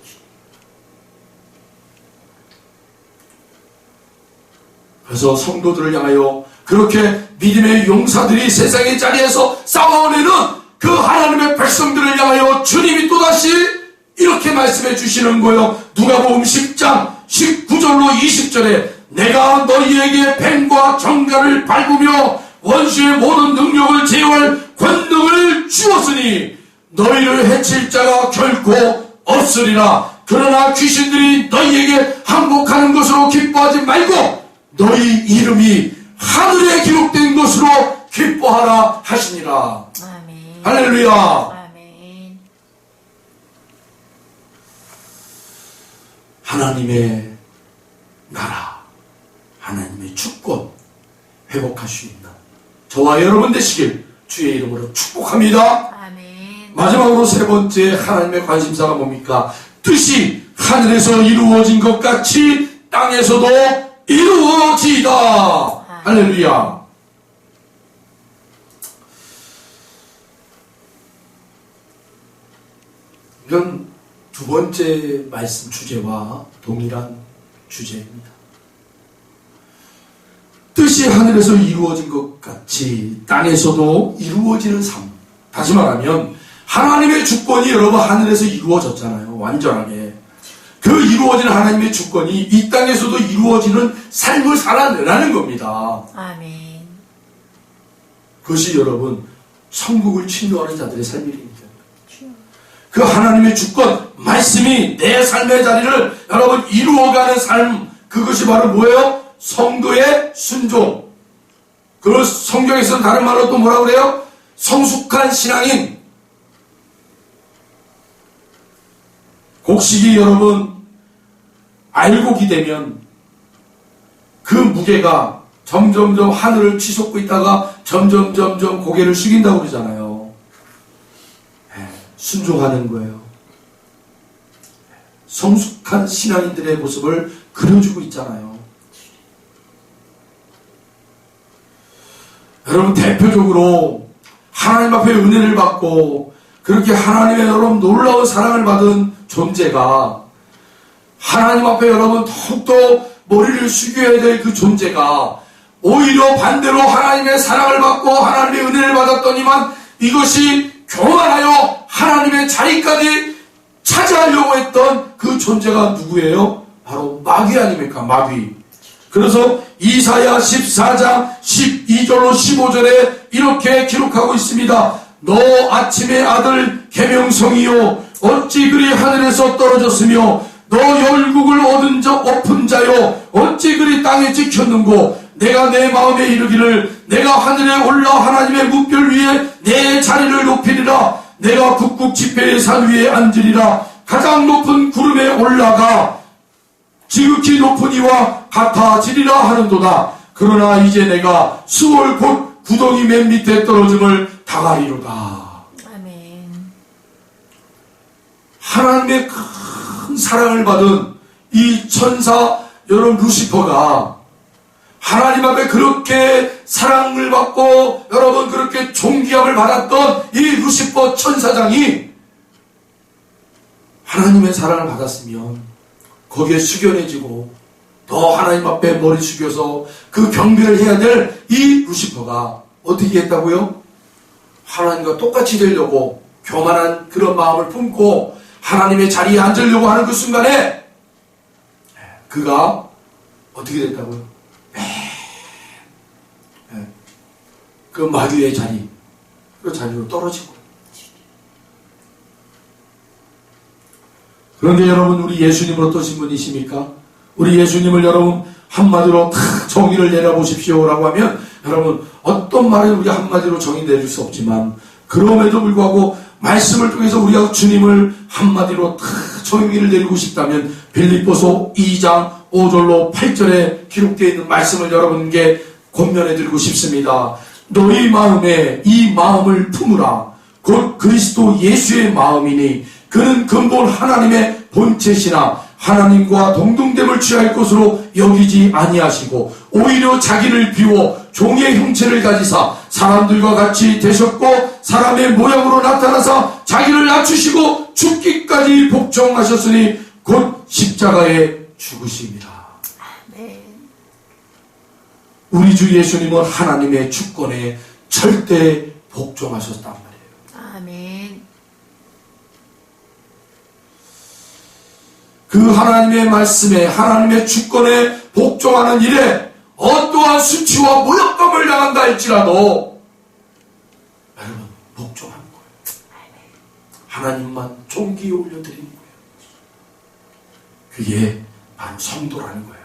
그래서 성도들을 향하여 그렇게 믿음의 용사들이 세상의 자리에서 싸워내는 그 하나님의 백성들을 향하여 주님이 또다시 이렇게 말씀해 주시는 거예요. 누가복음 10장 19절로 20절에 내가 너희에게 뱀과 정갈을 밟으며 원수의 모든 능력을 제어할 권능을 주었으니 너희를 해칠 자가 결코 없으리라. 그러나 귀신들이 너희에게 항복하는 것으로 기뻐하지 말고 너희 이름이 하늘에 기록된 것으로 기뻐하라 하시니라. 아멘. 할렐루야. 아멘. 하나님의 나라, 하나님의 주권 회복할 수 있는 저와 여러분 되시길 주의 이름으로 축복합니다. 아멘. 마지막으로 세 번째 하나님의 관심사가 뭡니까? 뜻이 하늘에서 이루어진 것 같이 땅에서도 이루어지이다. 할렐루야. 이건 두 번째 말씀 주제와 동일한 주제입니다. 뜻이 하늘에서 이루어진 것 같이 땅에서도 이루어지는 삶. 다시 말하면 하나님의 주권이 여러분 하늘에서 이루어졌잖아요. 완전하게. 그 이루어진 하나님의 주권이 이 땅에서도 이루어지는 삶을 살아내라는 겁니다. 아멘. 그것이 여러분 천국을 침노하는 자들의 삶입니다. 그 하나님의 주권, 말씀이 내 삶의 자리를 여러분 이루어가는 삶, 그것이 바로 뭐예요? 성도의 순종. 그 성경에서는 다른 말로 또 뭐라고 그래요? 성숙한 신앙인. 곡식이 여러분 알곡이 되면 그 무게가 점점점 하늘을 치솟고 있다가 점점점 고개를 숙인다고 그러잖아요. 순종하는 거예요. 성숙한 신앙인들의 모습을 그려주고 있잖아요. 여러분 대표적으로 하나님 앞에 은혜를 받고 그렇게 하나님의 여러분 놀라운 사랑을 받은 존재가 하나님 앞에 여러분 더욱더 머리를 숙여야 될 그 존재가 오히려 반대로 하나님의 사랑을 받고 하나님의 은혜를 받았더니만 이것이 교만하여 하나님의 자리까지 차지하려고 했던 그 존재가 누구예요? 바로 마귀 아닙니까? 마귀. 그래서 이사야 14장 12절로 15절에 이렇게 기록하고 있습니다. 너 아침의 아들 계명성이요 어찌 그리 하늘에서 떨어졌으며 너 열국을 얻은 자 엎은 자요 어찌 그리 땅에 찍혔는고 내가 내 마음에 이르기를 내가 하늘에 올라 하나님의 무별 위에 내 자리를 높이리라 내가 북극 지폐의 산 위에 앉으리라 가장 높은 구름에 올라가 지극히 높은 이와 같아지리라 하는도다. 그러나 이제 내가 수월 곧 구덩이 맨 밑에 떨어짐을 당하리로다. 아멘. 하나님의 큰 사랑을 받은 이 천사 여러분 루시퍼가 하나님 앞에 그렇게 사랑을 받고 여러분 그렇게 존귀함을 받았던 이 루시퍼 천사장이 하나님의 사랑을 받았으면 거기에 숙연해지고 더 하나님 앞에 머리 숙여서 그 경배를 해야 될 이 루시퍼가 어떻게 했다고요? 하나님과 똑같이 되려고 교만한 그런 마음을 품고 하나님의 자리에 앉으려고 하는 그 순간에 그가 어떻게 됐다고요? 그 마귀의 자리, 그 자리로 떨어지고. 그런데 여러분 우리 예수님은 어떠신 분이십니까? 우리 예수님을 여러분 한마디로 탁 정의를 내려보십시오 라고 하면 여러분 어떤 말을 우리 한마디로 정의 내릴 수 없지만 그럼에도 불구하고 말씀을 통해서 우리가 주님을 한마디로 탁 정의를 내리고 싶다면 빌립보서 2장 5절로 8절에 기록되어 있는 말씀을 여러분께 권면해 드리고 싶습니다. 너희 마음에 이 마음을 품으라. 곧 그리스도 예수의 마음이니 그는 근본 하나님의 본체시나 하나님과 동등됨을 취할 것으로 여기지 아니하시고 오히려 자기를 비워 종의 형체를 가지사 사람들과 같이 되셨고 사람의 모양으로 나타나사 자기를 낮추시고 죽기까지 복종하셨으니 곧 십자가에 죽으십니다. 아멘. 우리 주 예수님은 하나님의 주권에 절대 복종하셨단 말이에요. 아멘. 그 하나님의 말씀에 하나님의 주권에 복종하는 일에 어떠한 수치와 모욕감을 당한다 할지라도 여러분 복종하는 거예요. 하나님만 존귀에 올려드리는 거예요. 그게 바로 성도라는 거예요.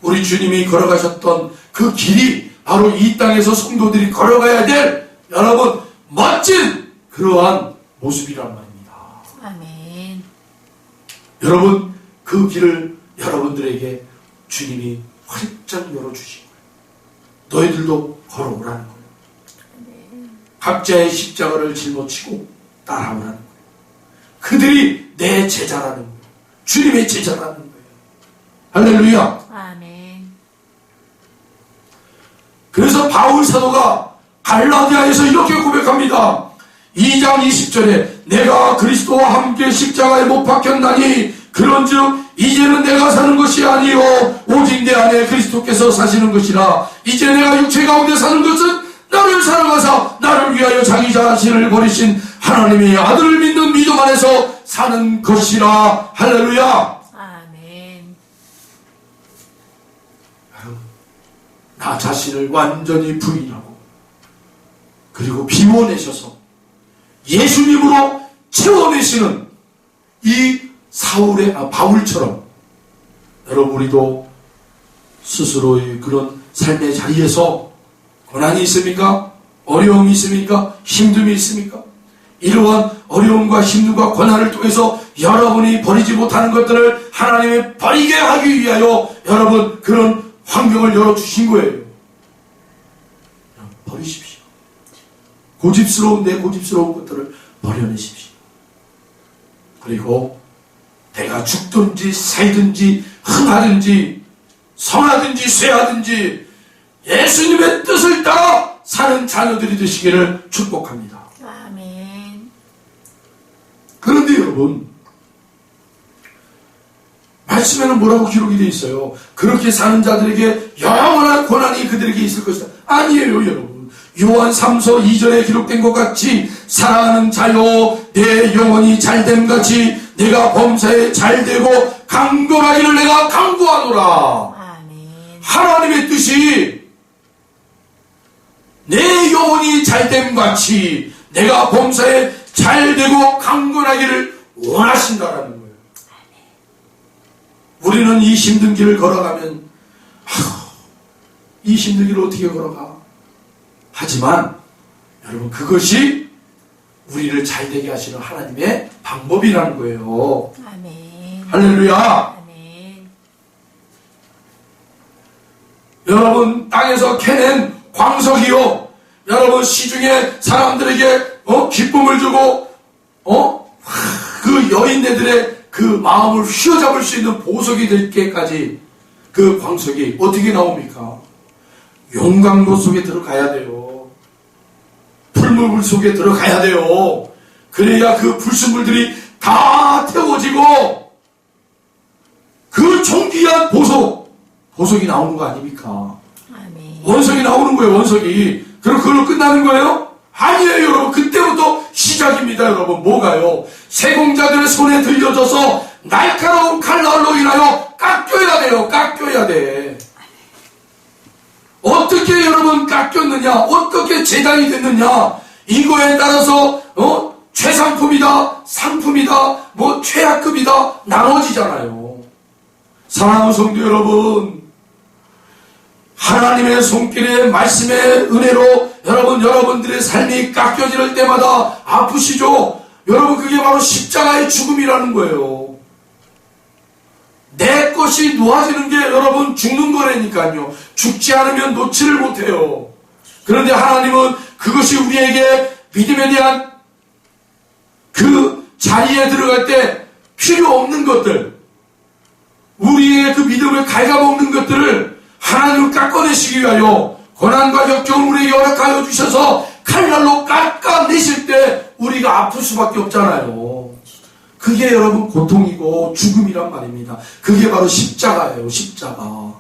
우리 주님이 걸어가셨던 그 길이 바로 이 땅에서 성도들이 걸어가야 될 여러분 멋진 그러한 모습이란 말입니다. 아멘. 여러분 그 길을 여러분들에게 주님이 활짝 열어주신 거예요. 너희들도 걸어오라는 거예요. 각자의 십자가를 짊어지고 따라오라는 거예요. 그들이 내 제자라는 거예요. 주님의 제자라는 거예요. 할렐루야. 아멘. 그래서 바울 사도가 갈라디아에서 이렇게 고백합니다. 2장 20절에 내가 그리스도와 함께 십자가에 못 박혔나니 그런즉 이제는 내가 사는 것이 아니요 오직 내 안에 그리스도께서 사시는 것이라. 이제 내가 육체 가운데 사는 것은 나를 사랑하사 나를 위하여 자기 자신을 버리신 하나님의 아들을 믿는 믿음 안에서 사는 것이라. 할렐루야. 아멘. 나 자신을 완전히 부인하고 그리고 비워내셔서 예수님으로 채워내시는 이 바울처럼 여러분 우리도 스스로의 그런 삶의 자리에서 고난이 있습니까? 어려움이 있습니까? 힘듦이 있습니까? 이러한 어려움과 힘듦과 고난을 통해서 여러분이 버리지 못하는 것들을 하나님이 버리게 하기 위하여 여러분 그런 환경을 열어주신 거예요. 버리십시오. 내 고집스러운 것들을 버려내십시오. 그리고 내가 죽든지 살든지 흥하든지 성하든지 쇠하든지 예수님의 뜻을 따라 사는 자녀들이 되시기를 축복합니다. 아멘. 그런데 여러분 말씀에는 뭐라고 기록이 되어 있어요? 그렇게 사는 자들에게 영원한 고난이 그들에게 있을 것이다. 아니에요 여러분. 요한 3서 2절에 기록된 것 같이 사랑하는 자요 내 영혼이 잘됨 같이 내가 범사에 잘되고 강건하기를 내가 강구하노라. 아멘. 하나님의 뜻이 내 영혼이 잘됨 같이 내가 범사에 잘되고 강건하기를 원하신다라는 거예요. 우리는 이 힘든 길을 걸어가면 이 힘든 길을 어떻게 걸어가? 하지만 여러분 그것이 우리를 잘되게 하시는 하나님의 방법이라는 거예요. 아멘. 할렐루야. 아멘. 여러분 땅에서 캐낸 광석이요 여러분 시중에 사람들에게 기쁨을 주고 그 여인네들의 그 마음을 휘어잡을 수 있는 보석이 될 때까지 그 광석이 어떻게 나옵니까? 용광로 속에 들어가야 돼요. 불물 속에 들어가야 돼요. 그래야 그 불순물들이 다 태워지고 그 존귀한 보석이 나오는 거 아닙니까? 아멘. 원석이 나오는 거예요. 원석이. 그럼 그걸로 끝나는 거예요? 아니에요 여러분. 그때부터 시작입니다 여러분. 뭐가요? 세공자들의 손에 들려져서 날카로운 칼날로 인하여 깎여야 돼요. 깎여야 돼. 어떻게 여러분 깎였느냐? 어떻게 재단이 됐느냐? 이거에 따라서 최상품이다, 상품이다, 최하급이다 나눠지잖아요. 사랑하는 성도 여러분, 하나님의 손길의 말씀의 은혜로 여러분들의 삶이 깎여질 때마다 아프시죠? 여러분 그게 바로 십자가의 죽음이라는 거예요. 내 것이 놓아지는 게 여러분 죽는 거라니까요. 죽지 않으면 놓지를 못해요. 그런데 하나님은 그것이 우리에게 믿음에 대한 그 자리에 들어갈 때 필요 없는 것들, 우리의 그 믿음을 갉아먹는 것들을 하나님은 우리를 깎아내시기 위하여 고난과 역경을 우리에게 허락하여 주셔서 칼날로 깎아내실 때 우리가 아플 수밖에 없잖아요. 그게 여러분 고통이고 죽음이란 말입니다. 그게 바로 십자가예요. 십자가.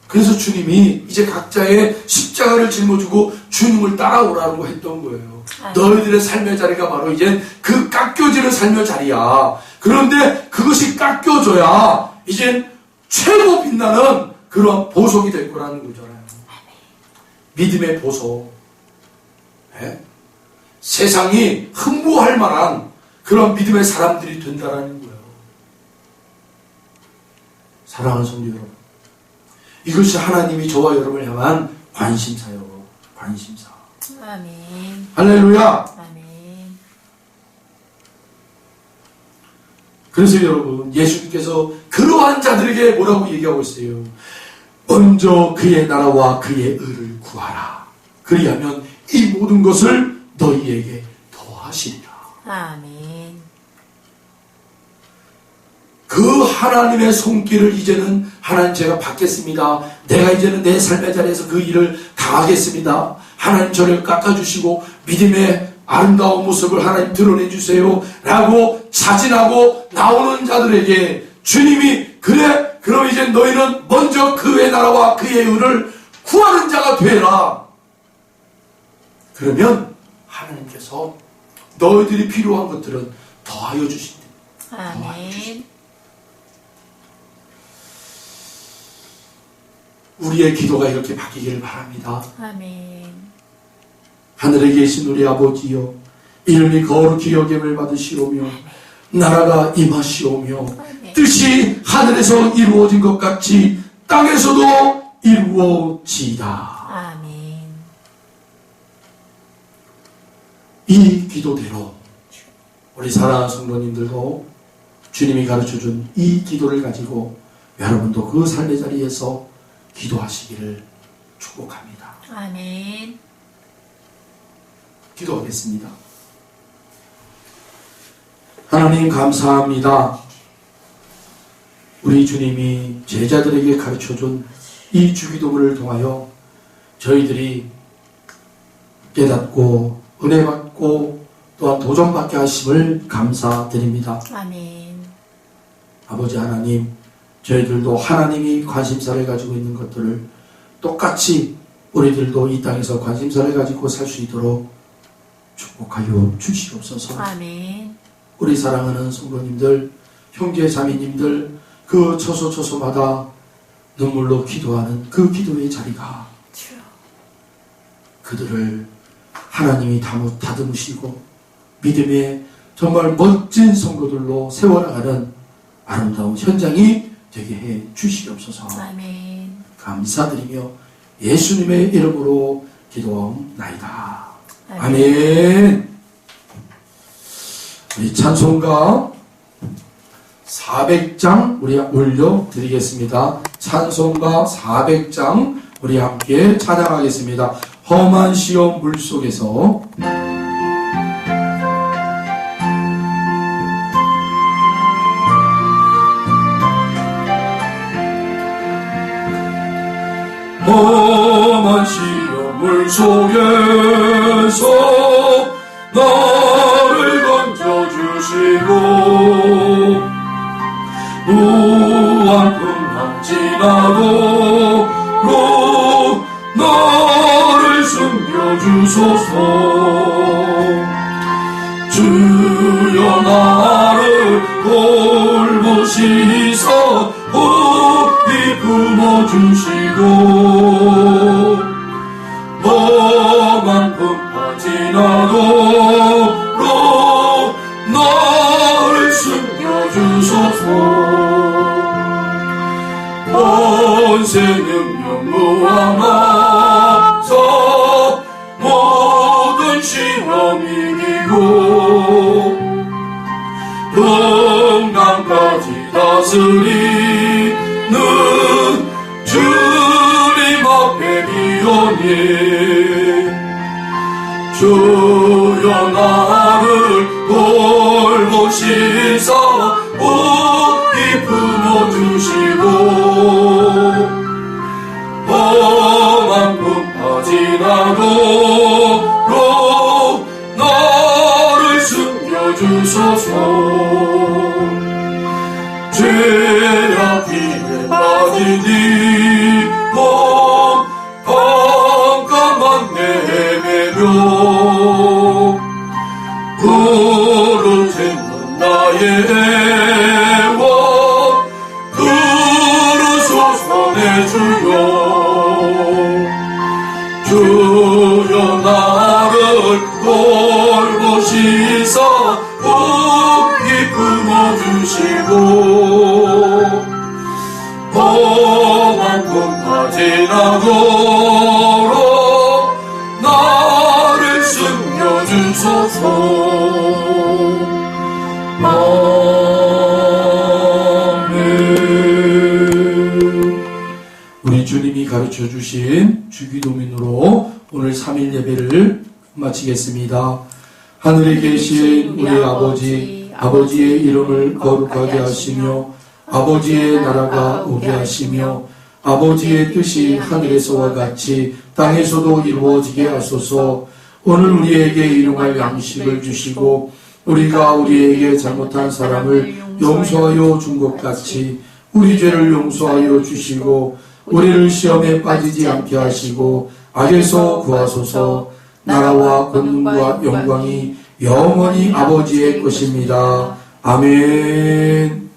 그래서 주님이 이제 각자의 십자가를 짊어지고 주님을 따라오라고 했던 거예요. 너희들의 삶의 자리가 바로 이제 그 깎여지는 삶의 자리야. 그런데 그것이 깎여져야 이제 최고 빛나는 그런 보석이 될 거라는 거잖아요. 믿음의 보석. 네? 세상이 흠모할 만한 그런 믿음의 사람들이 된다라는 거예요. 사랑하는 성도 여러분, 이것이 하나님이 저와 여러분을 향한 관심사요. 관심사. 아멘. 할렐루야. 아멘. 그래서 여러분, 예수님께서 그러한 자들에게 뭐라고 얘기하고 있어요? 먼저 그의 나라와 그의 의를 구하라. 그리하면 이 모든 것을 너희에게 더하시리라. 아멘. 그 하나님의 손길을 이제는 하나님 제가 받겠습니다. 내가 이제는 내 삶의 자리에서 그 일을 당하겠습니다. 하나님 저를 깎아주시고 믿음의 아름다운 모습을 하나님 드러내주세요 라고 자진하고 나오는 자들에게 주님이 그래 그럼 이제 너희는 먼저 그의 나라와 그의 의를 구하는 자가 되라. 그러면 하나님께서 너희들이 필요한 것들은 더하여 주신다. 아멘. 우리의 기도가 이렇게 바뀌기를 바랍니다. 아멘. 하늘에 계신 우리 아버지여, 이름이 거룩히 여김을 받으시오며 나라가 임하시오며 뜻이 하늘에서 이루어진 것 같이 땅에서도 이루어지이다. 아멘. 이 기도대로 우리 사랑하는 성도님들도 주님이 가르쳐준 이 기도를 가지고 여러분도 그 삶의 자리에서 기도하시기를 축복합니다. 아멘. 기도하겠습니다. 하나님 감사합니다. 우리 주님이 제자들에게 가르쳐준 이 주기도문을 통하여 저희들이 깨닫고 은혜 받고 또한 도전받게 하심을 감사드립니다. 아멘. 아버지 하나님, 저희들도 하나님이 관심사를 가지고 있는 것들을 똑같이 우리들도 이 땅에서 관심사를 가지고 살 수 있도록 축복하여 주시옵소서. 아멘. 우리 사랑하는 성도님들, 형제 자매님들, 그 처소처소마다 눈물로 기도하는 그 기도의 자리가 그들을 하나님이 다듬으시고 믿음의 정말 멋진 성도들로 세워나가는 아름다운 현장이 되게 해 주시옵소서. 아멘. 감사드리며 예수님의 이름으로 기도하옵나이다. 아멘. 우리 찬송가 400장 우리 올려드리겠습니다. 찬송가 400장 우리 함께 찬양하겠습니다. 험한 시험 물속에서 험한 시험 물속에서 나를 건져주시고 무한풍랑 지나도록 나를 숨겨주소서. 주여 나를 돌보시사 호흡이 품어주시고 험한 풍파 지나도록 나를 숨겨주소서. 원세 능력 무함하사 모든 시험 이기고 건강까지 다스리는 주님 앞에 비오니 주여 나를 돌보시사 옷이 품어주시고 몸 깜깜한 내매며 부르짖는 나의 원 들으소서 내 주여 주여 나를 돌보시사 깊이 품어주시고 험한 꿈과 지나도록 나를 숨겨주소서. 아멘. 우리 주님이 가르쳐주신 주기도민으로 오늘 3일 예배를 마치겠습니다. 하늘에 계신 우리 아버지, 아버지의 이름을 거룩하게 하시며 아버지의 나라가 오게 하시며 아버지의 뜻이 하늘에서와 같이 땅에서도 이루어지게 하소서. 오늘 우리에게 일용할 양식을 주시고 우리가 우리에게 잘못한 사람을 용서하여 준 것 같이 우리 죄를 용서하여 주시고 우리를 시험에 빠지지 않게 하시고 악에서 구하소서. 나라와 권능과 영광이 영원히 아버지의 것입니다. 아멘.